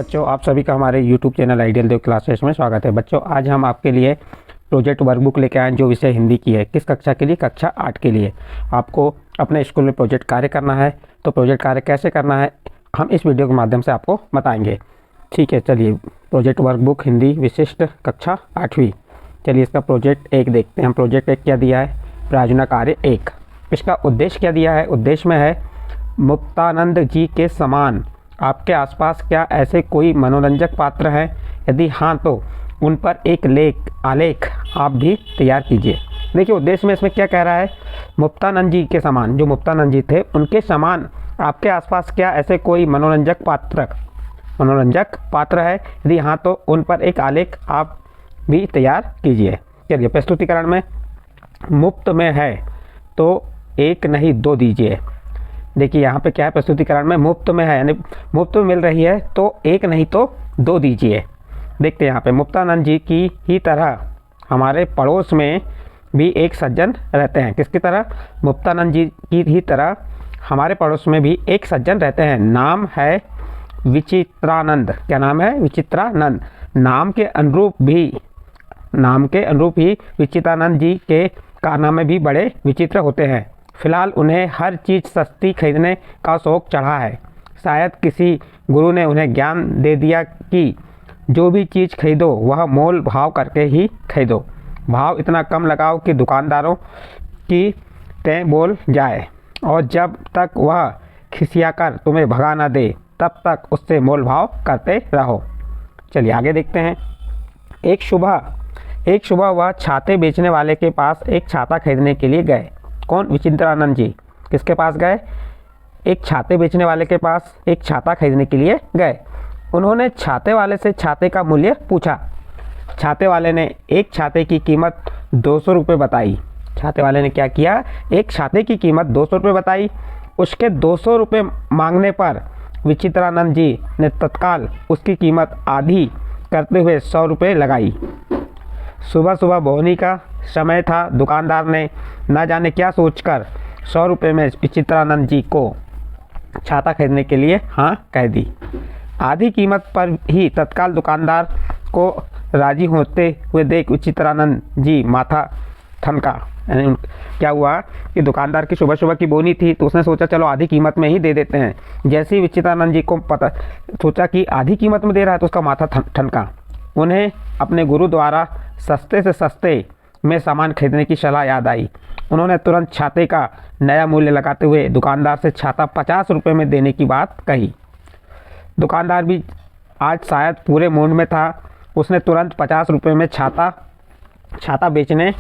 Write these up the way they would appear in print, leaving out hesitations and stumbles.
बच्चों, आप सभी का हमारे YouTube चैनल आइडियल देव क्लासेस में स्वागत है। बच्चों, आज हम आपके लिए प्रोजेक्ट वर्कबुक लेके आए हैं जो विषय हिंदी की है। किस कक्षा के लिए? कक्षा 8 के लिए। आपको अपने स्कूल में प्रोजेक्ट कार्य करना है, तो प्रोजेक्ट कार्य कैसे करना है हम इस वीडियो के माध्यम से आपको बताएंगे। ठीक है, चलिए प्रोजेक्ट वर्कबुक हिंदी विशिष्ट कक्षा 8वीं। चलिए इसका प्रोजेक्ट 1 देखते हैं। हम प्रोजेक्ट 1 क्या दिया है? प्रायोजना कार्य 1। इसका उद्देश्य क्या दिया है? उद्देश्य में है मुक्तानंद जी के समान आपके आसपास क्या ऐसे कोई मनोरंजक पात्र हैं? यदि हाँ तो उन पर एक आलेख आप भी तैयार कीजिए। देखिए उद्देश्य में इसमें क्या कह रहा है, मुक्तानंद जी के समान, जो मुक्तानंद जी थे उनके समान आपके आसपास क्या ऐसे कोई मनोरंजक पात्र है? यदि हाँ तो उन पर एक आलेख आप भी तैयार कीजिए। चलिए प्रस्तुतिकरण में मुफ्त में है तो 1 नहीं 2 दीजिए। देखिए यहाँ पे क्या है, प्रस्तुतिकरण में मुफ्त में है यानी मुफ्त में मिल रही है तो 1 नहीं तो 2 दीजिए। देखते हैं यहाँ पे, मुक्तानंद जी की ही तरह हमारे पड़ोस में भी एक सज्जन रहते हैं। किसकी तरह? मुक्तानंद जी की ही तरह हमारे पड़ोस में भी एक सज्जन रहते हैं। नाम है विचित्रानंद। क्या नाम है? विचित्रानंद। नाम के अनुरूप ही विचित्रानंद जी के कारनामे भी बड़े विचित्र होते हैं। फिलहाल उन्हें हर चीज़ सस्ती खरीदने का शौक़ चढ़ा है। शायद किसी गुरु ने उन्हें ज्ञान दे दिया कि जो भी चीज़ खरीदो वह मोल भाव करके ही खरीदो। भाव इतना कम लगाओ कि दुकानदारों की तें बोल जाए, और जब तक वह खिसियाकर तुम्हें भगा ना दे तब तक उससे मोल भाव करते रहो। चलिए आगे देखते हैं। एक सुबह वह छाते बेचने वाले के पास एक छाता खरीदने के लिए गए। कौन? विचित्रानंद जी। किसके पास गए? एक छाते बेचने वाले के पास एक छाता खरीदने के लिए गए। उन्होंने छाते वाले से छाते का मूल्य पूछा। छाते वाले ने एक छाते की कीमत 200 रुपये बताई। छाते वाले ने क्या किया? एक छाते की कीमत 200 रुपये बताई। उसके 200 रुपये मांगने पर विचित्रानंद जी ने तत्काल उसकी कीमत आधी करते हुए 100 रुपये लगाई। सुबह बोहनी का समय था। दुकानदार ने न जाने क्या सोचकर 100 रुपये में विचित्रानंद जी को छाता खरीदने के लिए हाँ कह दी। आधी कीमत पर ही तत्काल दुकानदार को राजी होते हुए देख विचित्रानंद जी माथा ठनका। यानी क्या हुआ कि दुकानदार की सुबह की बोनी थी तो उसने सोचा चलो आधी कीमत में ही दे देते हैं। जैसे ही विचित्रानंद जी को पता सोचा कि आधी कीमत में दे रहा है तो उसका माथा ठनका। उन्हें अपने गुरु द्वारा सस्ते से सस्ते में सामान खरीदने की सलाह याद आई। उन्होंने तुरंत छाते का नया मूल्य लगाते हुए दुकानदार से छाता 50 रुपये में देने की बात कही। दुकानदार भी आज शायद पूरे मूड में था। उसने तुरंत 50 रुपये में छाता बेचने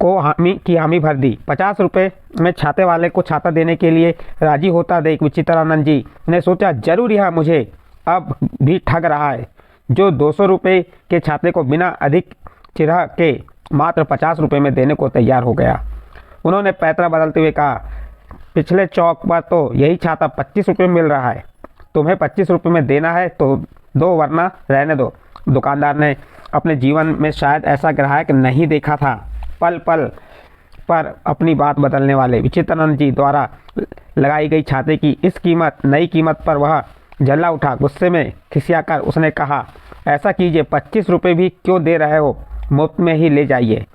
को हामी भर दी। 50 रुपये में छाते वाले को छाता देने के लिए राजी होता देख विचित्रानंद जी ने सोचा जरूर यह मुझे अब भी ठग रहा है, जो 200 रुपये के छाते को बिना अधिक चिढ़ा के मात्र 50 रुपये में देने को तैयार हो गया। उन्होंने पैतरा बदलते हुए कहा, पिछले चौक पर तो यही छाता 25 रुपये में मिल रहा है। तुम्हें 25 रुपये में देना है तो दो, वरना रहने दो। दुकानदार ने अपने जीवन में शायद ऐसा ग्राहक नहीं देखा था। पल पल पर अपनी बात बदलने वाले विचित्रानंद जी द्वारा लगाई गई छाते की इस नई कीमत पर वह जल्ला उठा। गुस्से में खिसियाकर उसने कहा, ऐसा कीजिए 25 रुपये भी क्यों दे रहे हो, मुफ्त में ही ले जाइए।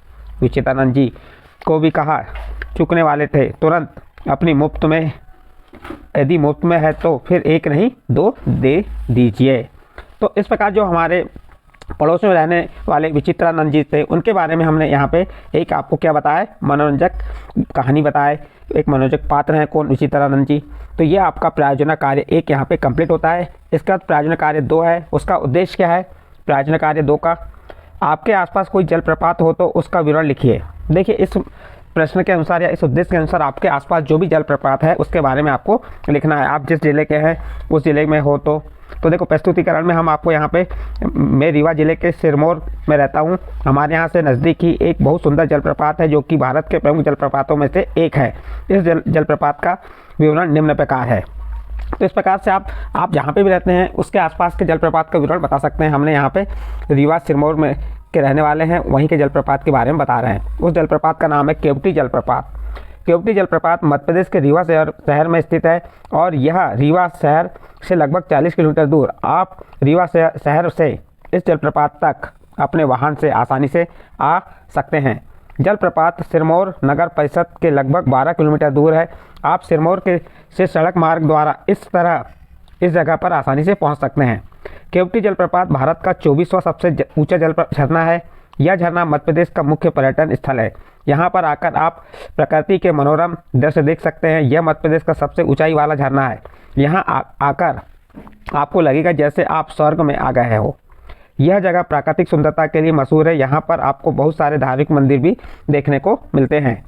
विचित्रानंद जी को भी कहा चुकने वाले थे, तुरंत अपनी यदि मुफ्त में है तो फिर 1 नहीं 2 दे दीजिए। तो इस प्रकार जो हमारे पड़ोस में रहने वाले विचित्रानंद जी थे उनके बारे में हमने यहाँ पे एक आपको क्या बताया, मनोरंजक कहानी बताए। एक मनोरंजक पात्र हैं कौन? विचित्रानंद जी। तो ये आपका प्रायोजना कार्य 1 यहाँ पे कंप्लीट होता है। इसका प्रायोजना कार्य 2 है। उसका उद्देश्य क्या है? प्रायोजना कार्य 2 का, आपके आसपास कोई जलप्रपात हो तो उसका विवरण लिखिए। देखिए इस प्रश्न के अनुसार या इस उद्देश्य के अनुसार आपके आसपास जो भी जलप्रपात है उसके बारे में आपको लिखना है। आप जिस जिले के हैं उस जिले में हो तो देखो प्रस्तुतिकरण में हम आपको यहाँ पे, मैं रीवा जिले के सिरमौर में रहता हूँ। हमारे यहाँ से नज़दीक ही एक बहुत सुंदर जलप्रपात है जो कि भारत के प्रमुख जलप्रपातों में से एक है। इस जलप्रपात का विवरण निम्न प्रकार है। तो इस प्रकार से आप जहाँ पे भी रहते हैं उसके आसपास के जलप्रपात का विवरण बता सकते हैं। हमने यहाँ पे रीवा सिरमौर में के रहने वाले हैं, वहीं के जलप्रपात के बारे में बता रहे हैं। उस जलप्रपात का नाम है केवटी जलप्रपात। केवटी जलप्रपात मध्य प्रदेश के रीवा शहर में स्थित है और यह रीवा शहर से लगभग 40 किलोमीटर दूर। आप रीवा शहर से इस जलप्रपात तक अपने वाहन से आसानी से आ सकते हैं। जलप्रपात सिरमौर नगर परिषद के लगभग 12 किलोमीटर दूर है। आप सिरमौर से सड़क मार्ग द्वारा इस जगह पर आसानी से पहुंच सकते हैं। केवटी जलप्रपात भारत का 24वां सबसे ऊंचा झरना है। यह झरना मध्य प्रदेश का मुख्य पर्यटन स्थल है। यहाँ पर आकर आप प्रकृति के मनोरम दृश्य देख सकते हैं। यह मध्य प्रदेश का सबसे ऊंचाई वाला झरना है। यहाँ आकर आपको लगेगा जैसे आप स्वर्ग में आ गए हो। यह जगह प्राकृतिक सुंदरता के लिए मशहूर है। यहाँ पर आपको बहुत सारे धार्मिक मंदिर भी देखने को मिलते हैं।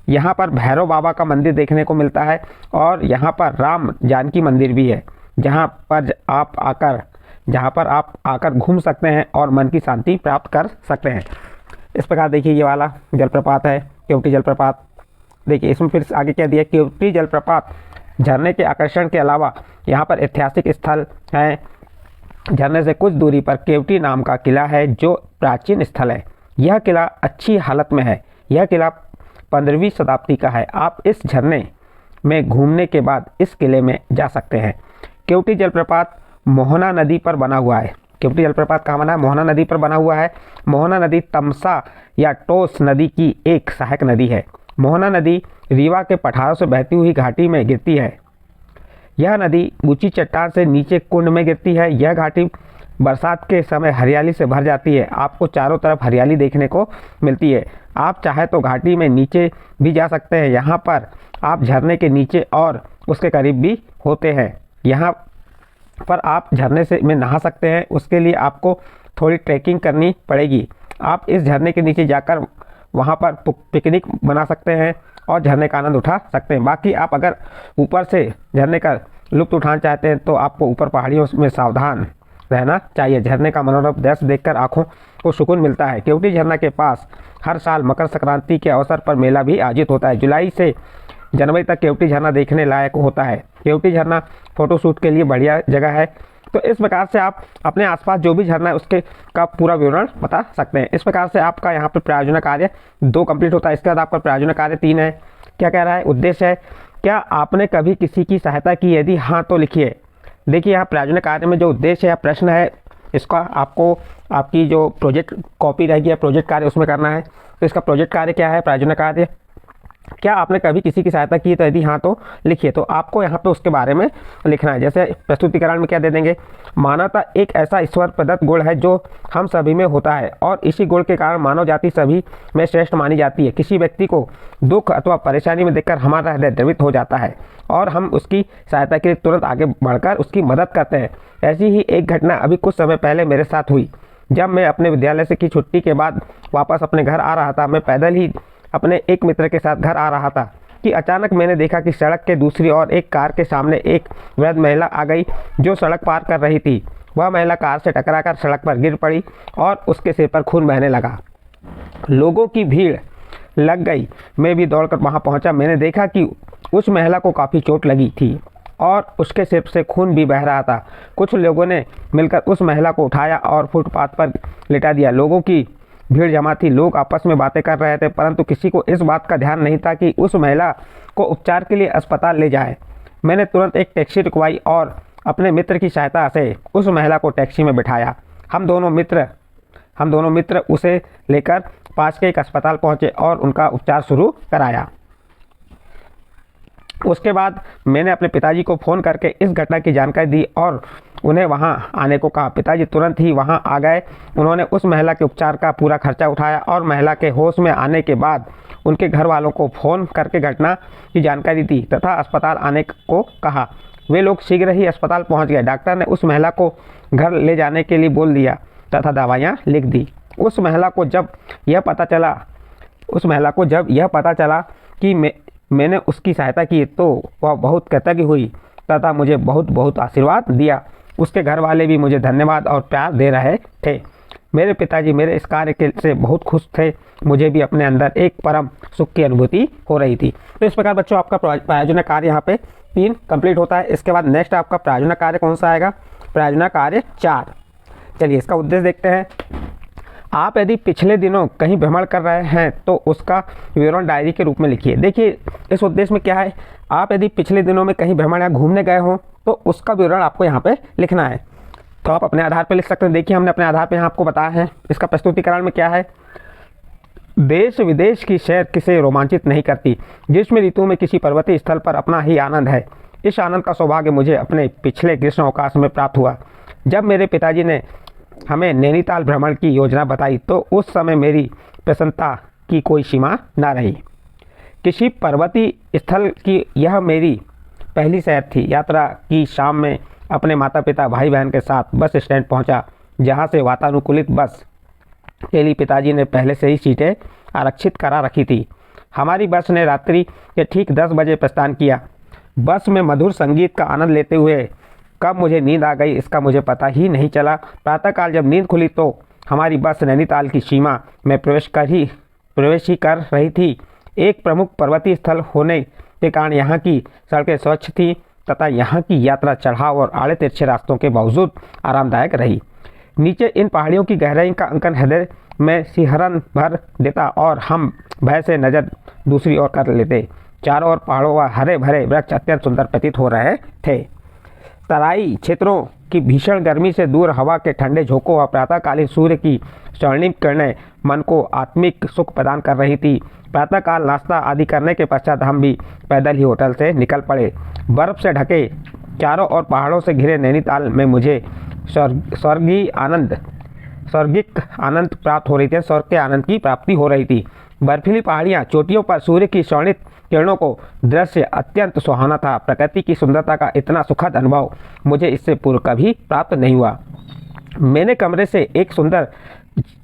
यहाँ पर भैरव बाबा का मंदिर देखने को मिलता है और यहाँ पर राम जानकी मंदिर भी है, जहाँ पर आप आकर घूम सकते हैं और मन की शांति प्राप्त कर सकते हैं। इस प्रकार देखिए ये वाला जलप्रपात है केवटी जलप्रपात। देखिए इसमें फिर आगे क्या दिया, केवटी जलप्रपात झरने के आकर्षण के अलावा यहाँ पर ऐतिहासिक स्थल हैं। झरने से कुछ दूरी पर केवटी नाम का किला है जो प्राचीन स्थल है। यह किला अच्छी हालत में है। यह किला 15वीं शताब्दी का है। आप इस झरने में घूमने के बाद इस किले में जा सकते हैं। केवटी जलप्रपात मोहना नदी पर बना हुआ है। केवटी जलप्रपात कहाँ बना है? मोहना नदी पर बना हुआ है। मोहना नदी तमसा या टोस नदी की एक सहायक नदी है। मोहना नदी रीवा के पठारों से बहती हुई घाटी में गिरती है। यह नदी ऊंची चट्टान से नीचे कुंड में गिरती है। यह घाटी बरसात के समय हरियाली से भर जाती है। आपको चारों तरफ हरियाली देखने को मिलती है। आप चाहे तो घाटी में नीचे भी जा सकते हैं। यहाँ पर आप झरने के नीचे और उसके करीब भी होते हैं। यहाँ पर आप झरने में नहा सकते हैं। उसके लिए आपको थोड़ी ट्रैकिंग करनी पड़ेगी। आप इस झरने के नीचे जाकर वहाँ पर पिकनिक बना सकते हैं और झरने का आनंद उठा सकते हैं। बाकी आप अगर ऊपर से झरने का लुत्फ उठाना चाहते हैं तो आपको ऊपर पहाड़ियों में सावधान रहना चाहिए। झरने का मनोरम दृश्य देखकर आँखों को सुकून मिलता है। केवटी झरना के पास हर साल मकर संक्रांति के अवसर पर मेला भी आयोजित होता है। जुलाई से जनवरी तक केवटी झरना देखने लायक होता है। केवटी झरना फोटोशूट के लिए बढ़िया जगह है। तो इस प्रकार से आप अपने आसपास जो भी झरना है उसके का पूरा विवरण बता सकते हैं। इस प्रकार से आपका यहाँ पर प्रायोजन कार्य 2 कंप्लीट होता है। इसके बाद आपका प्रायोजन कार्य 3 है। क्या कह रहा है? उद्देश्य है, क्या आपने कभी किसी की सहायता की? यदि हाँ तो लिखिए। देखिए यहाँ प्रायोजन कार्य में जो उद्देश्य है प्रश्न है, इसका आपको आपकी जो प्रोजेक्ट कॉपी रहेगी या प्रोजेक्ट कार्य उसमें करना है। तो इसका प्रोजेक्ट कार्य क्या है? प्रायोजन कार्य, क्या आपने कभी किसी की सहायता की? तो यदि हाँ तो लिखिए। तो आपको यहाँ पे उसके बारे में लिखना है। जैसे प्रस्तुतिकरण में क्या दे देंगे, मानवता एक ऐसा ईश्वर प्रदत्त गुण है जो हम सभी में होता है और इसी गुण के कारण मानव जाति सभी में श्रेष्ठ मानी जाती है। किसी व्यक्ति को दुख अथवा परेशानी में देखकर हमारा हृदय द्रवित हो जाता है और हम उसकी सहायता के लिए तुरंत आगे बढ़कर उसकी मदद करते हैं। ऐसी ही एक घटना अभी कुछ समय पहले मेरे साथ हुई। जब मैं अपने विद्यालय से की छुट्टी के बाद वापस अपने घर आ रहा था, मैं पैदल ही अपने एक मित्र के साथ घर आ रहा था कि अचानक मैंने देखा कि सड़क के दूसरी ओर एक कार के सामने एक वृद्ध महिला आ गई जो सड़क पार कर रही थी। वह महिला कार से टकराकर सड़क पर गिर पड़ी और उसके सिर पर खून बहने लगा। लोगों की भीड़ लग गई। मैं भी दौड़कर वहां पहुंचा। मैंने देखा कि उस महिला को काफ़ी चोट लगी थी और उसके सिर से खून भी बह रहा था। कुछ लोगों ने मिलकर उस महिला को उठाया और फुटपाथ पर लिटा दिया। लोगों की भीड़ जमा थी। लोग आपस में बातें कर रहे थे, परंतु किसी को इस बात का ध्यान नहीं था कि उस महिला को उपचार के लिए अस्पताल ले जाए। मैंने तुरंत एक टैक्सी रुकवाई और अपने मित्र की सहायता से उस महिला को टैक्सी में बिठाया। हम दोनों मित्र उसे लेकर पास के एक अस्पताल पहुंचे और उनका उपचार शुरू कराया। उसके बाद मैंने अपने पिताजी को फ़ोन करके इस घटना की जानकारी दी और उन्हें वहां आने को कहा। पिताजी तुरंत ही वहां आ गए। उन्होंने उस महिला के उपचार का पूरा खर्चा उठाया और महिला के होश में आने के बाद उनके घर वालों को फ़ोन करके घटना की जानकारी दी तथा अस्पताल आने को कहा। वे लोग शीघ्र ही अस्पताल पहुंच गए। डॉक्टर ने उस महिला को घर ले जाने के लिए बोल दिया तथा दवाइयाँ लिख दी। उस महिला को जब यह पता चला कि मैंने उसकी सहायता की तो वह बहुत कृतज्ञ हुई तथा मुझे बहुत बहुत आशीर्वाद दिया। उसके घर वाले भी मुझे धन्यवाद और प्यार दे रहे थे। मेरे पिताजी मेरे इस कार्य से बहुत खुश थे। मुझे भी अपने अंदर एक परम सुख की अनुभूति हो रही थी। तो इस प्रकार बच्चों आपका प्रायोजन कार्य यहाँ पे 3 कंप्लीट होता है। इसके बाद नेक्स्ट आपका प्रायोजन कार्य कौन सा आएगा? प्रायोजन कार्य 4। चलिए इसका उद्देश्य देखते हैं। आप यदि पिछले दिनों कहीं भ्रमण कर रहे हैं तो उसका विवरण डायरी के रूप में लिखिए। देखिए इस उद्देश्य में क्या है, आप यदि पिछले दिनों में कहीं भ्रमण या घूमने गए हों तो उसका विवरण आपको यहाँ पे लिखना है। तो आप अपने आधार पर लिख सकते हैं। देखिए हमने अपने आधार पर यहाँ आपको बताया है। इसका प्रस्तुतिकरण में क्या है, देश विदेश की सैर किसे रोमांचित नहीं करती, ग्रीष्म ऋतु में किसी पर्वतीय स्थल पर अपना ही आनंद है। इस आनंद का सौभाग्य मुझे अपने पिछले ग्रीष्म अवकाश में प्राप्त हुआ। जब मेरे पिताजी ने हमें नैनीताल भ्रमण की योजना बताई तो उस समय मेरी प्रसन्नता की कोई सीमा न रही। किसी पर्वतीय स्थल की यह मेरी पहली सैर थी। यात्रा की शाम में अपने माता पिता भाई बहन के साथ बस स्टैंड पहुंचा, जहां से वातानुकूलित बस के लिए पिताजी ने पहले से ही सीटें आरक्षित करा रखी थी। हमारी बस ने रात्रि के ठीक 10 बजे प्रस्थान किया। बस में मधुर संगीत का आनंद लेते हुए कब मुझे नींद आ गई इसका मुझे पता ही नहीं चला। प्रातःकाल जब नींद खुली तो हमारी बस नैनीताल की सीमा में प्रवेश ही कर रही थी। एक प्रमुख पर्वतीय स्थल होने के कारण यहाँ की सड़कें स्वच्छ थी तथा यहाँ की यात्रा चढ़ाव और आड़े तिरछे रास्तों के बावजूद आरामदायक रही। नीचे इन पहाड़ियों की गहराई का अंकन हृदय में सिहरन भर देता और हम भय से नज़र दूसरी ओर कर लेते। चारों ओर पहाड़ों व हरे भरे वृक्ष अत्यंत सुंदर प्रतीत हो रहे थे। तराई क्षेत्रों की भीषण गर्मी से दूर हवा के ठंडे झोंकों व प्रातःकालीन सूर्य की स्वर्णिम किरणें मन को आत्मिक सुख प्रदान कर रही थी। प्रातःकाल नाश्ता आदि करने के पश्चात हम भी पैदल ही होटल से निकल पड़े। बर्फ से ढके चारों ओर पहाड़ों से घिरे नैनीताल में मुझे स्वर्गिक आनंद प्राप्त हो रही थी। स्वर्ग के आनंद की प्राप्ति हो रही थी। बर्फीली पहाड़ियाँ, चोटियों पर सूर्य की स्वर्णित किरणों को दृश्य अत्यंत सुहाना था। प्रकृति की सुंदरता का इतना सुखद अनुभव मुझे इससे पूर्व कभी प्राप्त नहीं हुआ। मैंने कमरे से एक सुंदर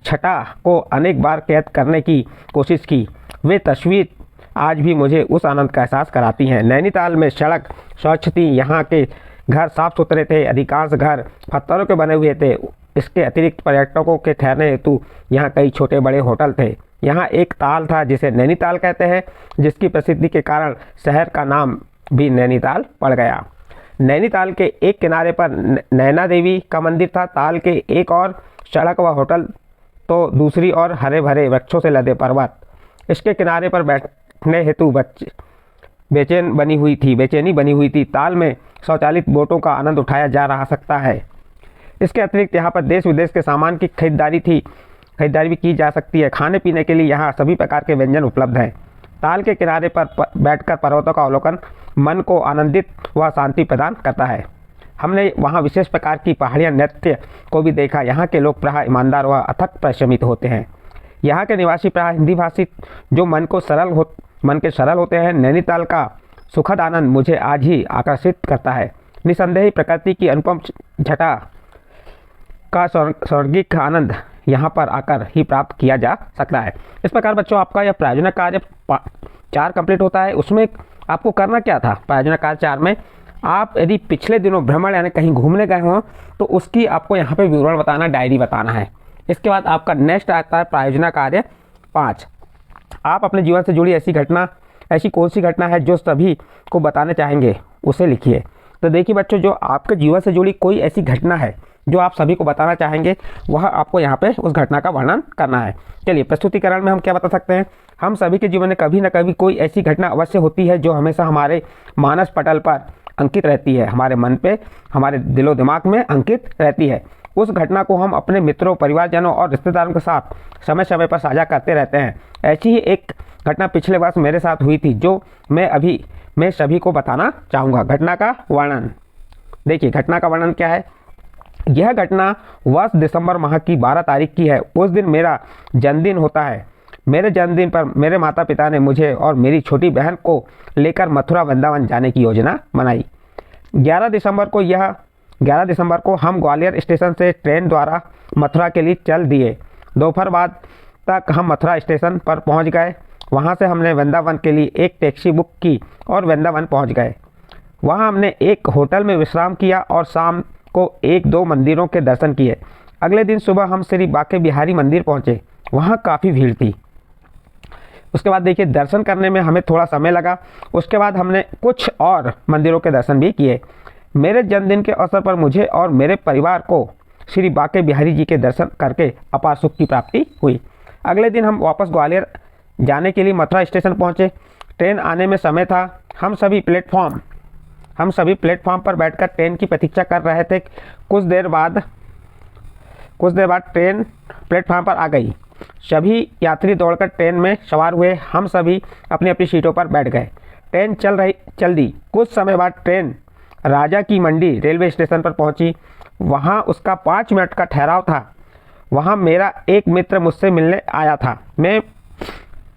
छटा को अनेक बार कैद करने की कोशिश की। वे तस्वीर आज भी मुझे उस आनंद का एहसास कराती हैं। नैनीताल में सड़क स्वच्छ थी, यहाँ के घर साफ सुथरे थे। अधिकांश घर पत्थरों के बने हुए थे। इसके अतिरिक्त पर्यटकों के ठहरने हेतु यहाँ कई छोटे बड़े होटल थे। यहाँ एक ताल था जिसे नैनीताल कहते हैं, जिसकी प्रसिद्धि के कारण शहर का नाम भी नैनीताल पड़ गया। नैनीताल के एक किनारे पर नैना देवी का मंदिर था। ताल के एक और सड़क व होटल तो दूसरी ओर हरे भरे वृक्षों से लदे पर्वत। इसके किनारे पर बैठने हेतु बेचैनी बनी हुई थी। ताल में स्वचालित बोटों का आनंद उठाया जा रहा सकता है। इसके अतिरिक्त यहाँ पर देश विदेश के सामान की खरीदारी भी की जा सकती है। खाने पीने के लिए यहाँ सभी प्रकार के व्यंजन उपलब्ध हैं। ताल के किनारे पर बैठकर पर्वतों का अवलोकन मन को आनंदित व शांति प्रदान करता है। हमने वहाँ विशेष प्रकार की पहाड़ियाँ नृत्य को भी देखा। यहाँ के लोग प्रायः ईमानदार व अथक परिश्रमित होते हैं। यहाँ के निवासी प्रायः हिंदी भाषी जो मन के सरल होते हैं। नैनीताल का सुखद आनंद मुझे आज ही आकर्षित करता है। निसंदेह प्रकृति की अनुपम छटा का स्वर्गिक आनंद यहाँ पर आकर ही प्राप्त किया जा सकता है। इस प्रकार बच्चों आपका यह प्रायोजन कार्य 4 कंप्लीट होता है। उसमें आपको करना क्या था, प्रायोजन कार्य 4 में आप यदि पिछले दिनों भ्रमण यानी कहीं घूमने गए हों तो उसकी आपको यहाँ पे विवरण बताना, डायरी बताना है। इसके बाद आपका नेक्स्ट आता है प्रायोजन कार्य 5। आप अपने जीवन से जुड़ी ऐसी कौन सी घटना है जो सभी को बताना चाहेंगे, उसे लिखिए। तो देखिए बच्चों, जो आपके जीवन से जुड़ी कोई ऐसी घटना है जो आप सभी को बताना चाहेंगे, वह आपको यहाँ पे उस घटना का वर्णन करना है। चलिए प्रस्तुतिकरण में हम क्या बता सकते हैं, हम सभी के जीवन में कभी न कभी कोई ऐसी घटना अवश्य होती है जो हमेशा हमारे मानस पटल पर अंकित रहती है, हमारे मन पे, हमारे दिलो दिमाग में अंकित रहती है। उस घटना को हम अपने मित्रों, परिवारजनों और रिश्तेदारों के साथ समय समय पर साझा करते रहते हैं। ऐसी ही एक घटना पिछले वर्ष मेरे साथ हुई थी जो मैं सभी को बताना चाहूँगा। घटना का वर्णन, देखिए घटना का वर्णन क्या है। यह घटना वर्ष दिसंबर माह की 12 तारीख की है। उस दिन मेरा जन्मदिन होता है। मेरे जन्मदिन पर मेरे माता पिता ने मुझे और मेरी छोटी बहन को लेकर मथुरा वृंदावन जाने की योजना बनाई। 11 दिसंबर को हम ग्वालियर स्टेशन से ट्रेन द्वारा मथुरा के लिए चल दिए। दोपहर बाद तक हम मथुरा स्टेशन पर पहुंच गए। वहां से हमने वृंदावन के लिए एक टैक्सी बुक की और वृंदावन पहुंच गए। वहां हमने एक होटल में विश्राम किया और शाम को 1-2 मंदिरों के दर्शन किए। अगले दिन सुबह हम श्री बांके बिहारी मंदिर पहुंचे। वहां काफ़ी भीड़ थी। उसके बाद देखिए दर्शन करने में हमें थोड़ा समय लगा। उसके बाद हमने कुछ और मंदिरों के दर्शन भी किए। मेरे जन्मदिन के अवसर पर मुझे और मेरे परिवार को श्री बांके बिहारी जी के दर्शन करके अपार सुख की प्राप्ति हुई। अगले दिन हम वापस ग्वालियर जाने के लिए मथुरा स्टेशन पहुँचे। ट्रेन आने में समय था। हम सभी प्लेटफॉर्म पर बैठकर ट्रेन की प्रतीक्षा कर रहे थे। कुछ देर बाद ट्रेन प्लेटफॉर्म पर आ गई। सभी यात्री दौड़कर ट्रेन में सवार हुए। हम सभी अपनी अपनी सीटों पर बैठ गए। ट्रेन चल दी। कुछ समय बाद ट्रेन राजा की मंडी रेलवे स्टेशन पर पहुंची। वहां उसका 5 मिनट का ठहराव था। वहां मेरा एक मित्र मुझसे मिलने आया था। मैं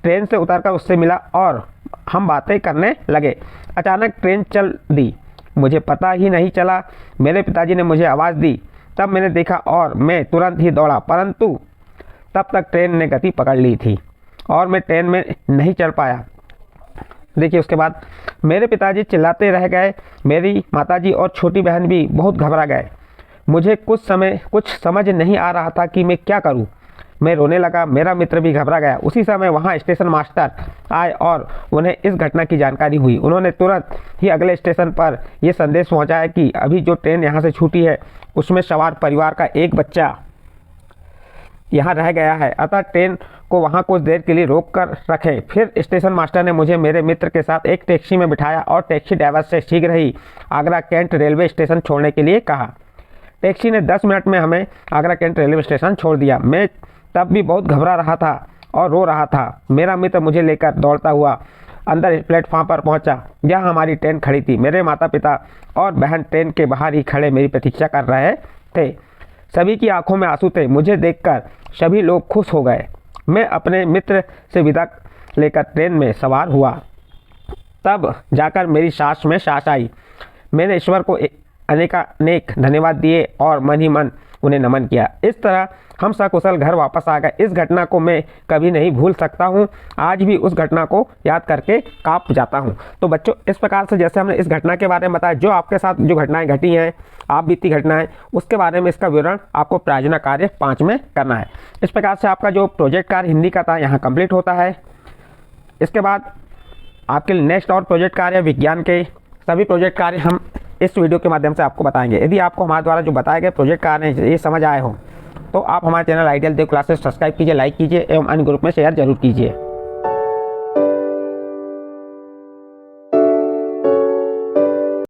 ट्रेन से उतरकर उससे मिला और हम बातें करने लगे। अचानक ट्रेन चल दी। मुझे पता ही नहीं चला। मेरे पिताजी ने मुझे आवाज़ दी, तब मैंने देखा और मैं तुरंत ही दौड़ा, परंतु तब तक ट्रेन ने गति पकड़ ली थी और मैं ट्रेन में नहीं चढ़ पाया। देखिए, उसके बाद मेरे पिताजी चिल्लाते रह गए। मेरी माताजी और छोटी बहन भी बहुत घबरा गए। मुझे कुछ समझ नहीं आ रहा था कि मैं क्या करूं। मैं रोने लगा। मेरा मित्र भी घबरा गया। उसी समय वहां स्टेशन मास्टर आए और उन्हें इस घटना की जानकारी हुई। उन्होंने तुरंत ही अगले स्टेशन पर यह संदेश पहुंचाया कि अभी जो ट्रेन यहां से छूटी है उसमें सवार परिवार का एक बच्चा यहाँ रह गया है, अतः ट्रेन को वहाँ कुछ देर के लिए रोक कर रखें। फिर स्टेशन मास्टर ने मुझे मेरे मित्र के साथ एक टैक्सी में बिठाया और टैक्सी ड्राइवर से शीघ्र ही आगरा कैंट रेलवे स्टेशन छोड़ने के लिए कहा। टैक्सी ने 10 मिनट में हमें आगरा कैंट रेलवे स्टेशन छोड़ दिया। मैं तब भी बहुत घबरा रहा था और रो रहा था। मेरा मित्र मुझे लेकर दौड़ता हुआ अंदर प्लेटफॉर्म पर पहुंचा, जहां हमारी ट्रेन खड़ी थी। मेरे माता पिता और बहन ट्रेन के बाहर ही खड़े मेरी प्रतीक्षा कर रहे थे। सभी की आंखों में आंसू थे। मुझे देखकर सभी लोग खुश हो गए। मैं अपने मित्र से विदा लेकर ट्रेन में सवार हुआ। तब जाकर मेरी सांस में सांस आई। मैंने ईश्वर को अनेक धन्यवाद दिए और मन ही मन उन्हें नमन किया। इस तरह हम सकुशल घर वापस आ गए। इस घटना को मैं कभी नहीं भूल सकता हूँ। आज भी उस घटना को याद करके काँप जाता हूँ। तो बच्चों, इस प्रकार से जैसे हमने इस घटना के बारे में बताया, जो आपके साथ जो घटनाएं घटी हैं, आप बीती घटनाएं, उसके बारे में इसका विवरण आपको प्रायोजना कार्य 5 में करना है। इस प्रकार से आपका जो प्रोजेक्ट कार्य हिंदी का था यहाँ कंप्लीट होता है। इसके बाद आपके लिए नेक्स्ट और प्रोजेक्ट कार्य विज्ञान के सभी प्रोजेक्ट कार्य हम इस वीडियो के माध्यम से आपको बताएंगे। यदि आपको हमारे द्वारा जो बताए गए प्रोजेक्ट कार्य हैं ये समझ आए हो तो आप हमारे चैनल आइडियल देव क्लासेस सब्सक्राइब कीजिए, लाइक कीजिए एवं अन्य ग्रुप में शेयर जरूर कीजिए।